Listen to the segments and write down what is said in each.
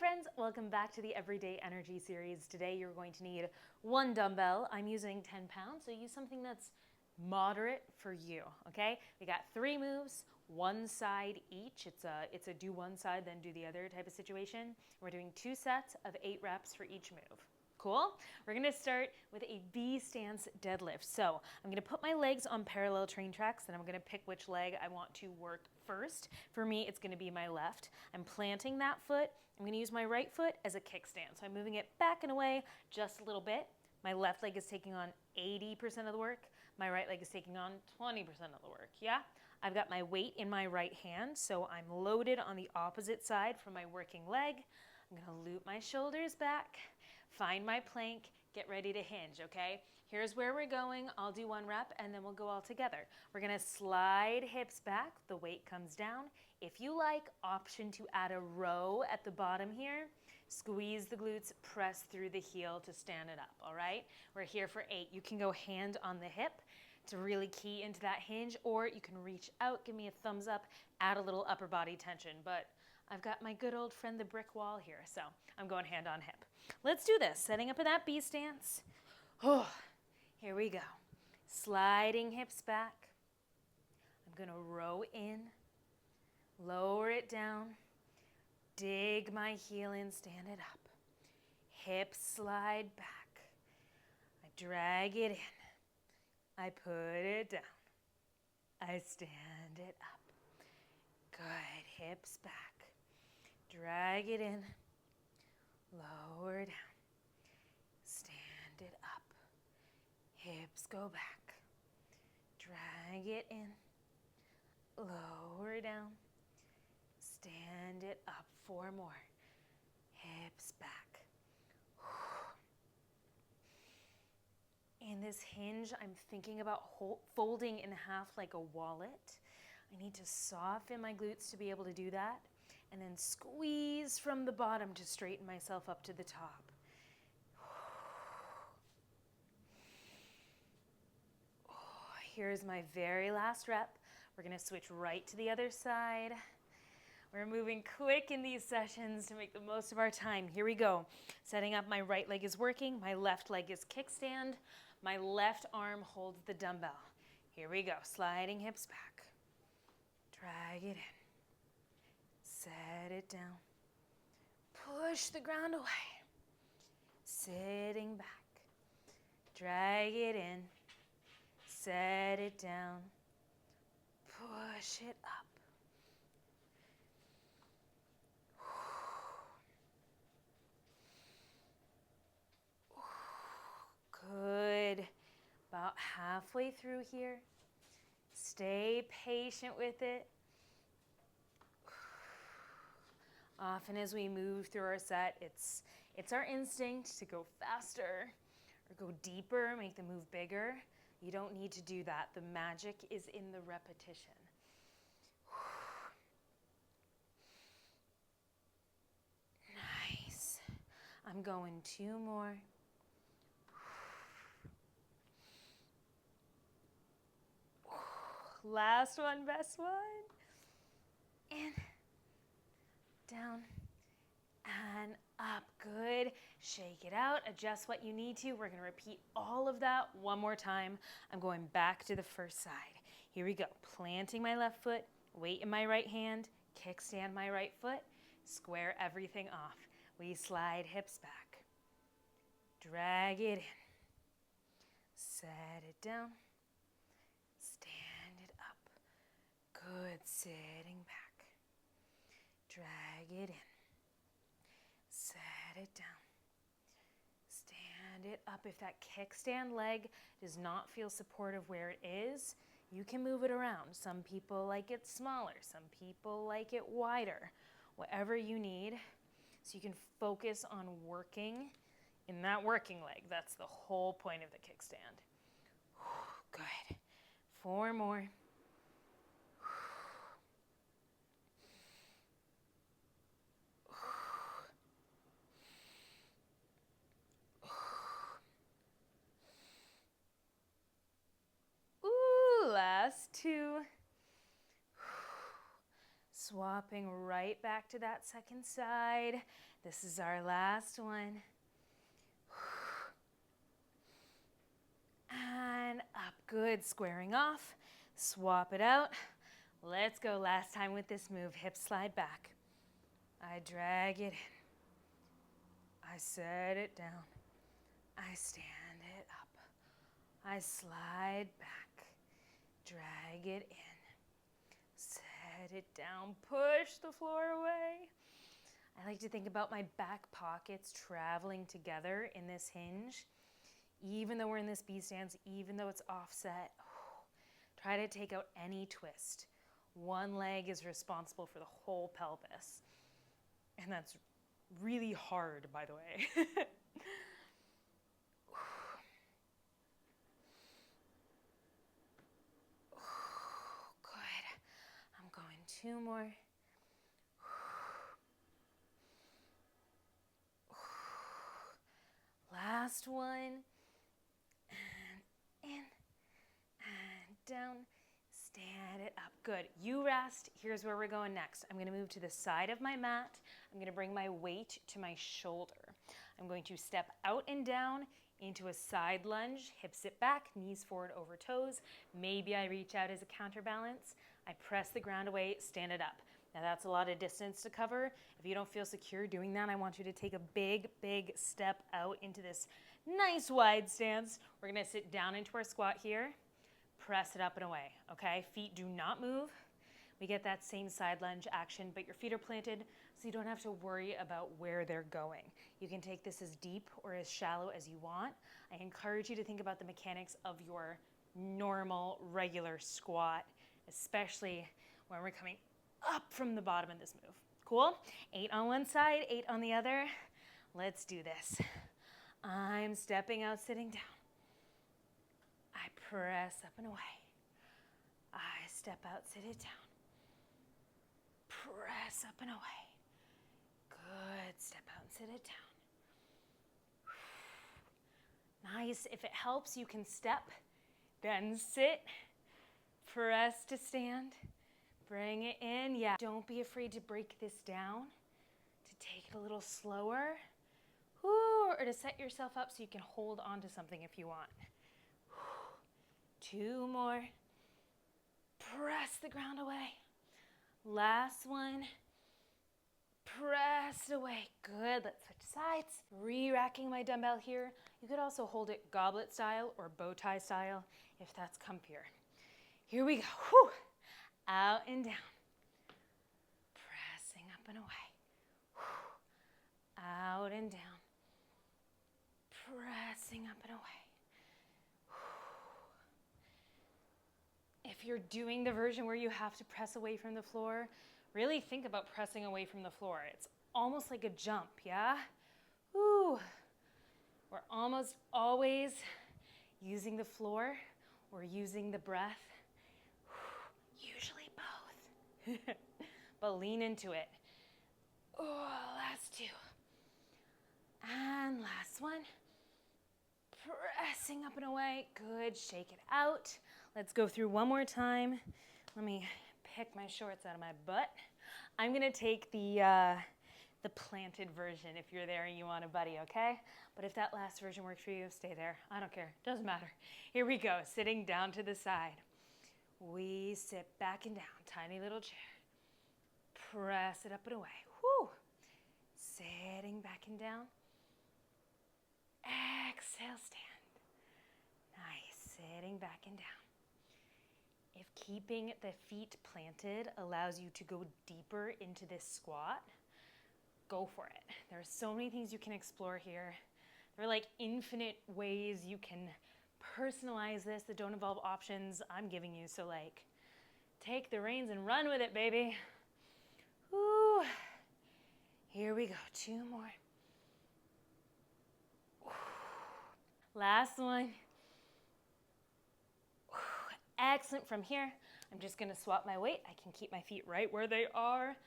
friends, welcome back to the Everyday Energy series. Today you're going to need one dumbbell. I'm using 10 pounds, so use something that's moderate for you, okay? We got 3 moves, one side each. It's a do one side, then do the other type of situation. We're doing 2 sets of 8 reps for each move. Cool? We're gonna start with a V stance deadlift. So I'm gonna put my legs on parallel train tracks and I'm gonna pick which leg I want to work first. For me, it's gonna be my left. I'm planting that foot. I'm gonna use my right foot as a kickstand. So I'm moving it back and away just a little bit. My left leg is taking on 80% of the work. My right leg is taking on 20% of the work, yeah? I've got my weight in my right hand, so I'm loaded on the opposite side from my working leg. I'm gonna loop my shoulders back, find my plank, get ready to hinge, okay? Here's where we're going. I'll do 1 rep and then we'll go all together. We're gonna slide hips back, the weight comes down. If you like, option to add a row at the bottom here. Squeeze the glutes, press through the heel to stand it up, all right? We're here for 8. You can go hand on the hip to really key into that hinge, or you can reach out, give me a thumbs up, add a little upper body tension, but I've got my good old friend, the brick wall here, so I'm going hand on hip. Let's do this, setting up in that B stance. Oh, here we go. Sliding hips back. I'm gonna row in, lower it down, dig my heel in, stand it up. Hips slide back. I drag it in. I put it down. I stand it up. Good, hips back. Drag it in, lower down, stand it up. Hips go back. Drag it in, lower down, stand it up. 4 more. Hips back. In this hinge, I'm thinking about folding in half like a wallet. I need to soften my glutes to be able to do that, and then squeeze from the bottom to straighten myself up to the top. Here's my very last rep. We're gonna switch right to the other side. We're moving quick in these sessions to make the most of our time. Here we go. Setting up, my right leg is working, my left leg is kickstand, my left arm holds the dumbbell. Here we go, sliding hips back. Drag it in. Set it down. Push the ground away. Sitting back. Drag it in. Set it down. Push it up. Good. About halfway through here. Stay patient with it. Often as we move through our set, it's our instinct to go faster or go deeper, make the move bigger. You don't need to do that. The magic is in the repetition. Nice. I'm going 2 more. Last one, best one. And down and up. Good. Shake it out. Adjust what you need to. We're going to repeat all of that one more time. I'm going back to the first side. Here we go. Planting my left foot, weight in my right hand, kickstand my right foot, square everything off. We slide hips back. Drag it in. Set it down. Stand it up. Good. Sitting back. Drag it in. Set it down. Stand it up. If that kickstand leg does not feel supportive where it is, you can move it around. Some people like it smaller. Some people like it wider. Whatever you need, so you can focus on working in that working leg. That's the whole point of the kickstand. Good. 4 more. Ooh, last 2. Swapping right back to that second side. This is our last one. And up, good, squaring off. Swap it out. Let's go last time with this move. Hips slide back. I drag it in. I set it down. I stand it up. I slide back. Drag it in. Set it down. Push the floor away. I like to think about my back pockets traveling together in this hinge. Even though we're in this B stance, even though it's offset, try to take out any twist. One leg is responsible for the whole pelvis. And that's really hard, by the way. Good. I'm going 2 more. Last one. And in. And down. Stand it up. Good. You rest. Here's where we're going next. I'm going to move to the side of my mat. I'm going to bring my weight to my shoulder. I'm going to step out and down into a side lunge. Hips sit back, knees forward over toes. Maybe I reach out as a counterbalance. I press the ground away, stand it up. Now that's a lot of distance to cover. If you don't feel secure doing that, I want you to take a big, big step out into this nice wide stance. We're going to sit down into our squat here. Press it up and away, okay? Feet do not move. We get that same side lunge action, but your feet are planted, so you don't have to worry about where they're going. You can take this as deep or as shallow as you want. I encourage you to think about the mechanics of your normal, regular squat, especially when we're coming up from the bottom of this move. Cool? 8 on one side, 8 on the other. Let's do this. I'm stepping out, sitting down. I press up and away. I step out, sit it down. Press up and away. Good. Step out and sit it down. Nice. If it helps, you can step, then sit, press to stand, bring it in. Yeah. Don't be afraid to break this down, to take it a little slower, or to set yourself up so you can hold on to something if you want. 2 more. Press the ground away. Last one. Press it away. Good. Let's switch sides. Re-racking my dumbbell here. You could also hold it goblet style or bow tie style if that's comfier. Here we go. Whew. Out and down. Pressing up and away. Whew. Out and down. Pressing up and away. If you're doing the version where you have to press away from the floor, really think about pressing away from the floor. It's almost like a jump, yeah? Woo. We're almost always using the floor or using the breath. Usually both. But lean into it. Oh, last 2. And last one. Pressing up and away. Good. Shake it out. Let's go through one more time. Let me pick my shorts out of my butt. I'm going to take the planted version if you're there and you want a buddy, okay? But if that last version works for you, stay there. I don't care. Doesn't matter. Here we go. Sitting down to the side. We sit back and down. Tiny little chair. Press it up and away. Whew. Sitting back and down. Exhale, stand. Nice. Sitting back and down. If keeping the feet planted allows you to go deeper into this squat, go for it. There are so many things you can explore here. There are like infinite ways you can personalize this that don't involve options I'm giving you. So like, take the reins and run with it, baby. Woo. Here we go. 2 more. Last one. Excellent. From here, I'm just going to swap my weight. I can keep my feet right where they are.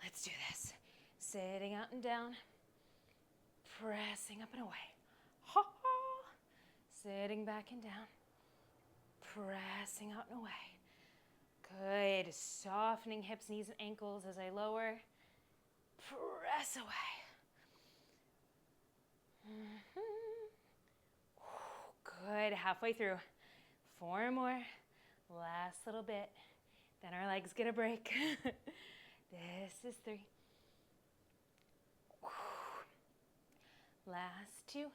Let's do this. Sitting out and down. Pressing up and away. Ha ha. Sitting back and down. Pressing out and away. Good. Softening hips, knees, and ankles as I lower. Press away. Good. Halfway through. 4 more. Last little bit. Then our legs get a break. This is 3. Last 2.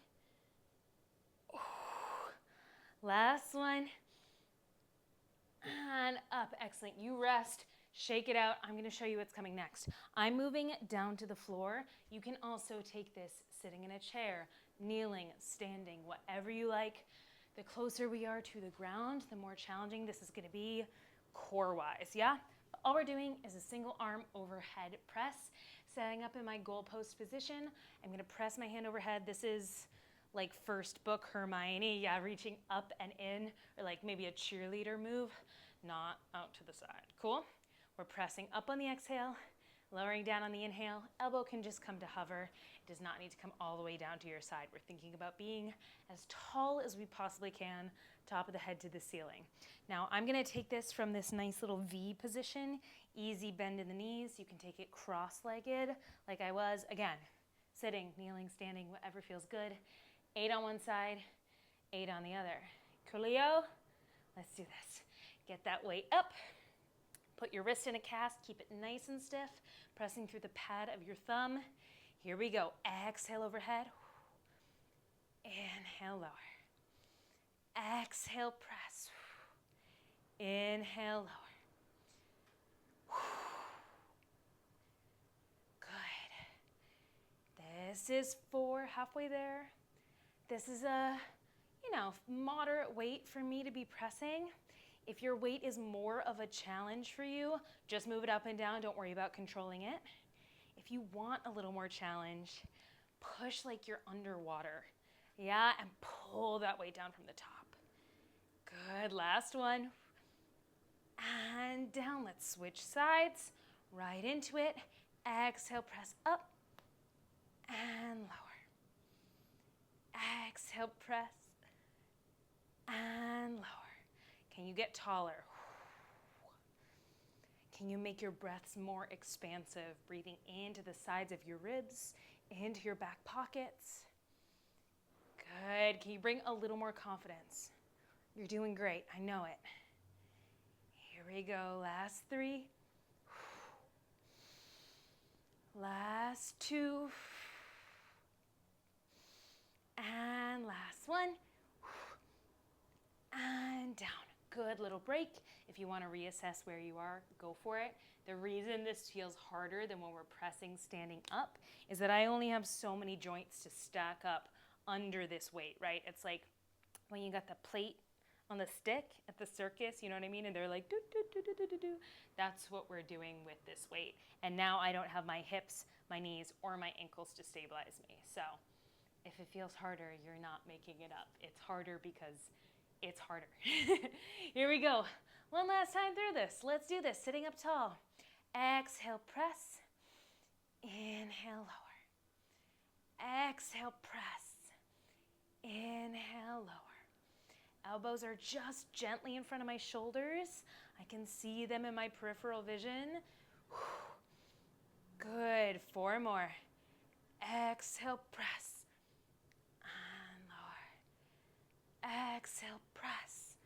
Last 1. And up. Excellent. You rest. Shake it out. I'm going to show you what's coming next. I'm moving down to the floor. You can also take this sitting in a chair, kneeling, standing, whatever you like. The closer we are to the ground, the more challenging this is going to be core-wise, yeah? All we're doing is a single arm overhead press, setting up in my goalpost position. I'm going to press my hand overhead. This is like first book Hermione, yeah, reaching up and in, or like maybe a cheerleader move, not out to the side. Cool? We're pressing up on the exhale, lowering down on the inhale. Elbow can just come to hover. It does not need to come all the way down to your side. We're thinking about being as tall as we possibly can, top of the head to the ceiling. Now I'm gonna take this from this nice little V position, easy bend in the knees. You can take it cross-legged like I was. Again, sitting, kneeling, standing, whatever feels good. 8 on one side, 8 on the other. Coolio, let's do this. Get that weight up. Put your wrist in a cast, keep it nice and stiff, pressing through the pad of your thumb. Here we go. Exhale overhead. Inhale, lower. Exhale, press. Inhale, lower. Good. This is 4, halfway there. This is a, moderate weight for me to be pressing. If your weight is more of a challenge for you, just move it up and down. Don't worry about controlling it. If you want a little more challenge, push like you're underwater. Yeah, and pull that weight down from the top. Good, last one. And down, let's switch sides. Right into it. Exhale, press up and lower. Exhale, press and lower. Can you get taller? Can you make your breaths more expansive, breathing into the sides of your ribs, into your back pockets? Good. Can you bring a little more confidence? You're doing great. I know it. Here we go. Last 3. Last 2. And last 1. And down. Good little break. If you want to reassess where you are, go for it. The reason this feels harder than when we're pressing standing up is that I only have so many joints to stack up under this weight, right? It's like when you got the plate on the stick at the circus, you know what I mean? And they're like, do, do, do, do, do, do, do. That's what we're doing with this weight. And now I don't have my hips, my knees, or my ankles to stabilize me. So if it feels harder, you're not making it up. It's harder because it's harder. Here we go. One last time through this. Let's do this. Sitting up tall. Exhale, press. Inhale, lower. Exhale, press. Inhale, lower. Elbows are just gently in front of my shoulders. I can see them in my peripheral vision. Good. 4 more. Exhale, press. Exhale, press,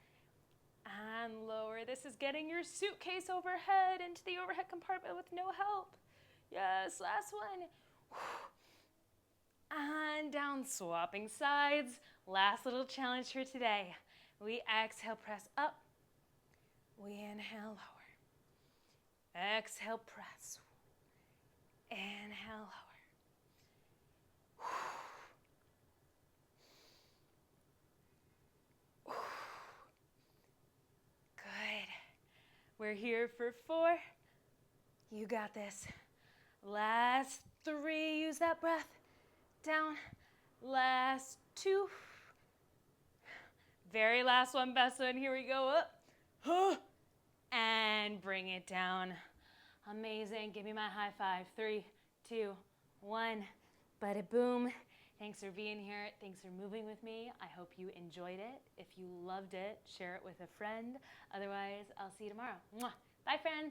and lower. This is getting your suitcase overhead into the overhead compartment with no help. Yes, last one. And down, swapping sides. Last little challenge for today. We exhale, press up. We inhale, lower. Exhale, press. Inhale, lower. We're here for 4. You got this. Last 3. Use that breath. Down. Last 2. Very last one, best one. Here we go. Up. And bring it down. Amazing. Give me my high five. 3, 2, 1. Bada boom. Thanks for being here. Thanks for moving with me. I hope you enjoyed it. If you loved it, share it with a friend. Otherwise, I'll see you tomorrow. Mwah. Bye, friends.